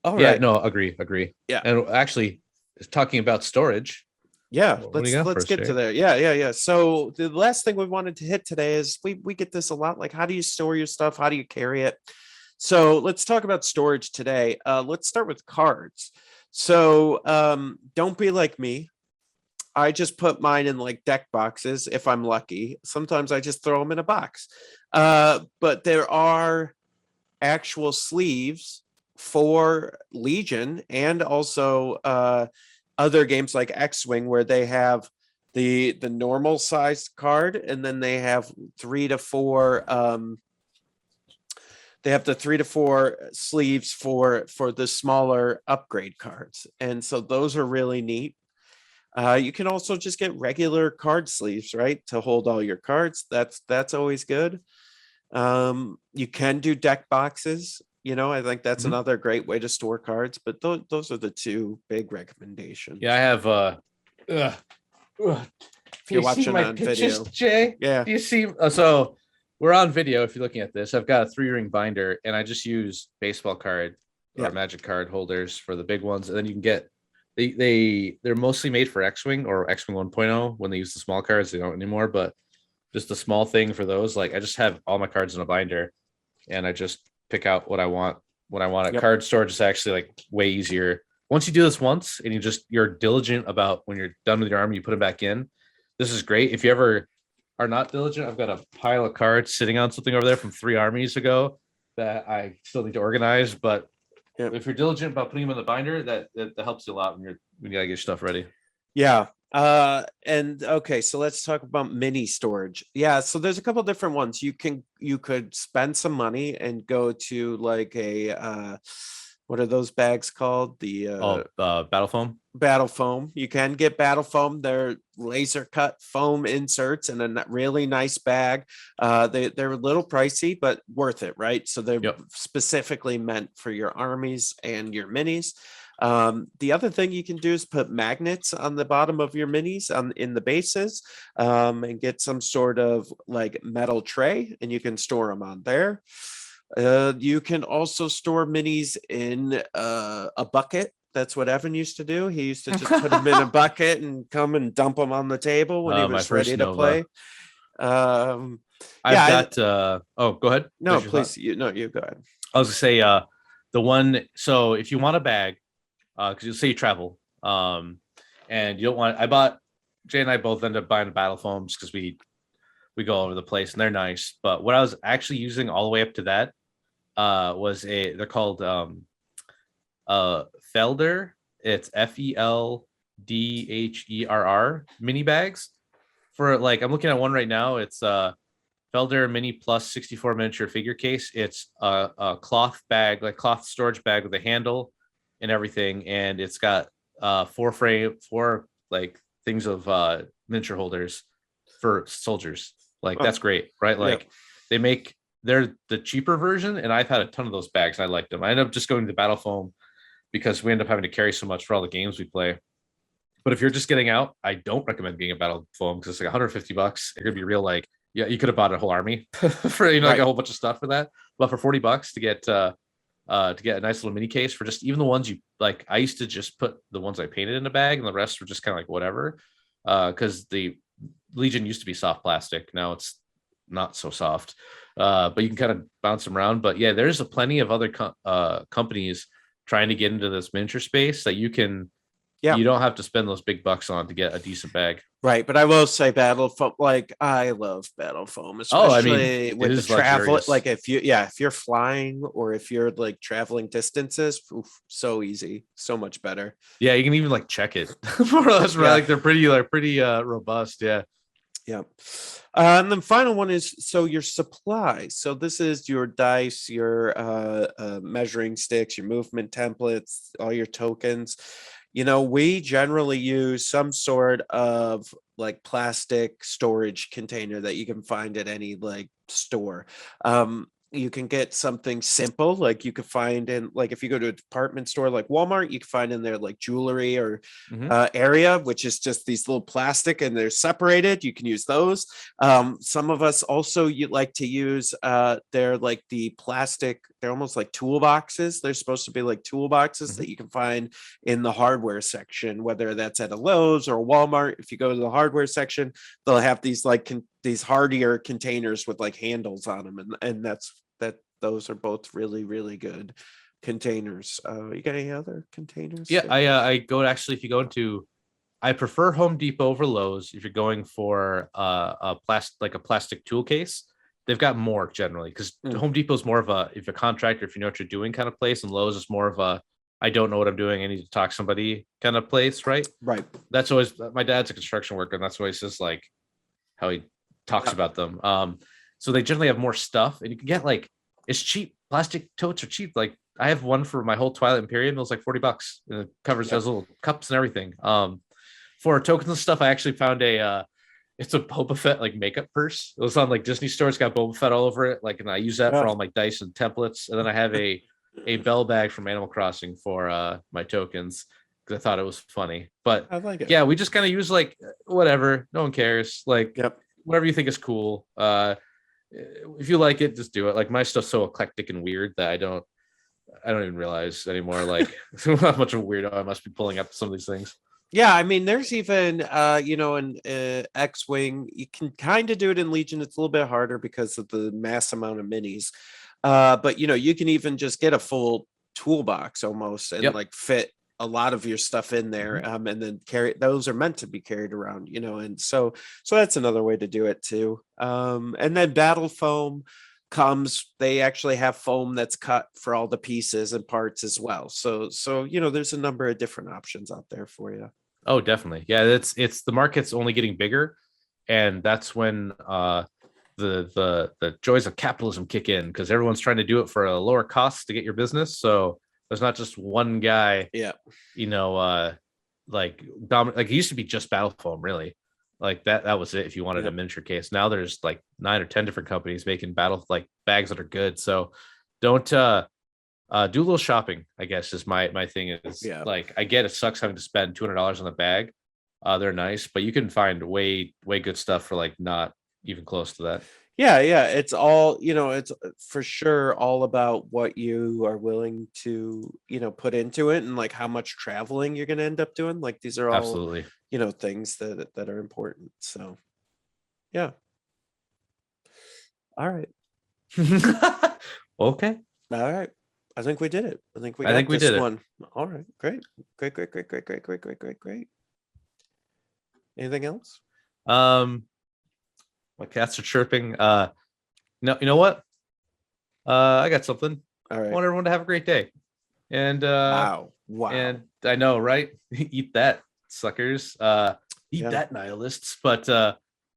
S2: All
S3: Yeah,
S2: right.
S3: no, agree.
S2: Yeah.
S3: And actually, talking about storage,
S2: Yeah,
S3: what do you got
S2: let's
S3: first,
S2: get to
S3: Jay?
S2: there. Yeah. So the last thing we wanted to hit today is we get this a lot. Like, how do you store your stuff? How do you carry it? So let's talk about storage today. Let's start with cards. So don't be like me. I just put mine in like deck boxes if I'm lucky. Sometimes I just throw them in a box. But there are actual sleeves for Legion and also other games like X-Wing where they have the normal sized card and then they have 3 to 4 they have the 3 to 4 sleeves for the smaller upgrade cards, and so those are really neat. You can also just get regular card sleeves, right, to hold all your cards. That's always good. You can do deck boxes. I think that's
S3: Mhm.
S2: another great way to store cards, but those are the two big recommendations.
S3: Yeah, I have ugh, ugh.
S2: If
S3: Do
S2: you're
S3: you see
S2: watching
S3: my
S2: on
S3: pictures,
S2: video.
S3: Jay?
S2: Yeah.
S3: Do you see? So we're on video. If you're looking at this, I've got a 3-ring binder, and I just use baseball card or
S2: Yeah.
S3: magic card holders for the big ones, and then you can get they're mostly made for X-wing or X-wing 1.0. When they use the small cards, they don't anymore, but just a small thing for those. Like I just have all my cards in a binder, and I just pick out what I want when I want it.
S2: Yep.
S3: Card storage is actually like way easier. Once you do this once and you're diligent about when you're done with your army, you put it back in. This is great. If you ever are not diligent, I've got a pile of cards sitting on something over there from 3 armies ago that I still need to organize. But
S2: Yep.
S3: if you're diligent about putting them in the binder, that helps you a lot when you gotta get your stuff ready.
S2: Yeah. And okay, so let's talk about mini storage. Yeah, so there's a couple different ones. You could spend some money and go to like a what are those bags called? The
S3: Battle foam.
S2: battle foam. You can get battle foam. They're laser cut foam inserts in a really nice bag. They're a little pricey, but worth it, right? So they're
S3: Yep.
S2: specifically meant for your armies and your minis. The other thing you can do is put magnets on the bottom of your minis in the bases, and get some sort of like metal tray, and you can store them on there. You can also store minis in a bucket. That's what Evan used to do. He used to just put them in a bucket and come and dump them on the table when he
S3: My
S2: was
S3: first
S2: ready to
S3: Nova.
S2: play. Um,
S3: I've
S2: yeah,
S3: got oh, go ahead.
S2: no,
S3: Finish your thought.
S2: please, you go ahead.
S3: I was gonna say the one. So if you want a bag, because you say you travel, and you don't want. I bought Jay and I both ended up buying battle foams because we go all over the place and they're nice. But what I was actually using all the way up to that was they're called Felder. It's FELDHERR mini bags for like I'm looking at one right now. It's Felder Mini Plus 64 miniature figure case. It's a cloth bag, like cloth storage bag with a handle and everything, and it's got four like things of miniature holders for soldiers. Like that's great, right? Like they're the cheaper version, and I've had a ton of those bags. And I like them. I end up just going to the battle foam because we end up having to carry so much for all the games we play. But if you're just getting out, I don't recommend getting a battle foam because it's like $150. It could be real like yeah, you could have bought a whole army for like a whole bunch of stuff for that. But for $40 to get a nice little mini case for just even the ones you like, I used to just put the ones I painted in a bag, and the rest were just kind of like whatever. Because the Legion used to be soft plastic, now it's not so soft. But you can kind of bounce them around. But yeah, there's plenty of other companies trying to get into this miniature space that you can. Yeah. You don't have to spend those big bucks on to get a decent bag.
S2: Right, but I will say battle foam, like I love battle foam, especially with the travel.
S3: Luxurious.
S2: Like if you're flying or if you're like traveling distances, so easy, so much better.
S3: Yeah, you can even like check it for us, right? Like they're pretty robust. Yeah.
S2: Yeah. And then final one is so your supplies. So this is your dice, your measuring sticks, your movement templates, all your tokens. We generally use some sort of like plastic storage container that you can find at any like store. you can get something simple, like you could find in, like if you go to a department store like Walmart, you can find in there like jewelry or area, which is just these little plastic and they're separated. You can use those. Some of us also you like to use they're like the plastic, they're almost like toolboxes. They're supposed to be like toolboxes that you can find in the hardware section, whether that's at a Lowe's or a Walmart. If you go to the hardware section, they'll have these like these hardier containers with like handles on them, and those are both really, really good containers. You got any other containers?
S3: Yeah, I go actually, if you go into, I prefer Home Depot over Lowe's. If you're going for a plastic tool case, they've got more generally, because Home Depot is more of a, if you're a contractor, if you know what you're doing kind of place, and Lowe's is more of a, I don't know what I'm doing, I need to talk to somebody kind of place, right?
S2: Right.
S3: That's always, my dad's a construction worker, and that's always just like how he talks about them. So they generally have more stuff, and you can get like, it's cheap. Plastic totes are cheap. Like I have one for my whole Twilight Imperium. It was like $40. And it covers those little cups and everything. For tokens and stuff, I actually found it's a Boba Fett like makeup purse. It was on like Disney Store. It's got Boba Fett all over it. Like, and I use that for all my dice and templates. And then I have a bell bag from Animal Crossing for my tokens, because I thought it was funny. But
S2: I like it.
S3: Yeah, we just kind of use like whatever. No one cares. Like whatever you think is cool. If you like it, just do it. Like my stuff's so eclectic and weird that I don't even realize anymore like how much of a weirdo I must be pulling up some of these things.
S2: Yeah, I mean, there's even in X-Wing, you can kind of do it in Legion. It's a little bit harder because of the mass amount of minis. But you can even just get a full toolbox almost and like fit a lot of your stuff in there, and then carry. Those are meant to be carried around, and so that's another way to do it too. And then battle foam comes. They actually have foam that's cut for all the pieces and parts as well. So there's a number of different options out there for you.
S3: Oh, definitely. Yeah, it's the market's only getting bigger, and that's when the joys of capitalism kick in, because everyone's trying to do it for a lower cost to get your business. So there's not just one guy, like it used to be just battle foam, really. Like that was it if you wanted a miniature case. Now there's like 9 or 10 different companies making battle like bags that are good. So don't do a little shopping, I guess, is my thing is like, I get it sucks having to spend $200 on the bag. They're nice, but you can find way good stuff for like not even close to that.
S2: Yeah, it's all, it's for sure all about what you are willing to, put into it, and like how much traveling you're going to end up doing. Like these are all
S3: absolutely,
S2: things that are important. So, yeah. All right.
S3: Okay.
S2: All right. I think we did it. I think we did this one. All right. Great. Anything else?
S3: My cats are chirping. No, you know what? I got something.
S2: All right.
S3: I want everyone to have a great day. And
S2: wow.
S3: And I know, right? Eat that, suckers. Eat that, nihilists. But I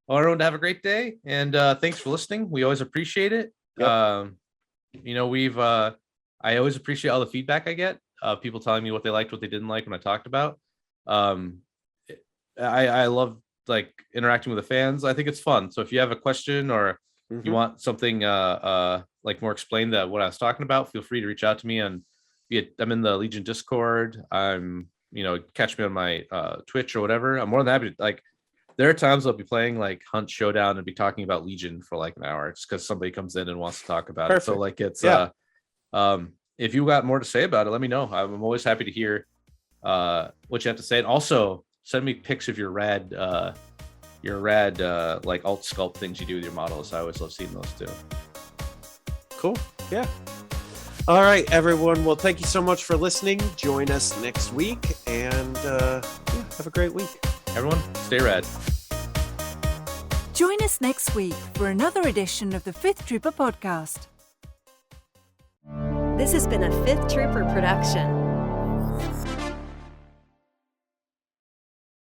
S3: want everyone to have a great day. And thanks for listening. We always appreciate it. Yep. I always appreciate all the feedback I get. People telling me what they liked, what they didn't like when I talked about. I love like interacting with the fans. I think it's fun. So if you have a question or you want something like more explained that what I was talking about, feel free to reach out to me. And I'm in the Legion Discord. I'm catch me on my Twitch or whatever. I'm more than happy to, like, there are times I'll be playing like Hunt Showdown and be talking about Legion for like an hour just because somebody comes in and wants to talk about it. So like it's if you got more to say about it, let me know. I'm always happy to hear what you have to say. And also send me pics of your rad like alt sculpt things you do with your models. I always love seeing those too.
S2: Cool. Yeah. All right, everyone. Well, thank you so much for listening. Join us next week, and have a great week.
S3: Everyone, stay rad.
S1: Join us next week for another edition of the Fifth Trooper podcast.
S4: This has been a Fifth Trooper production.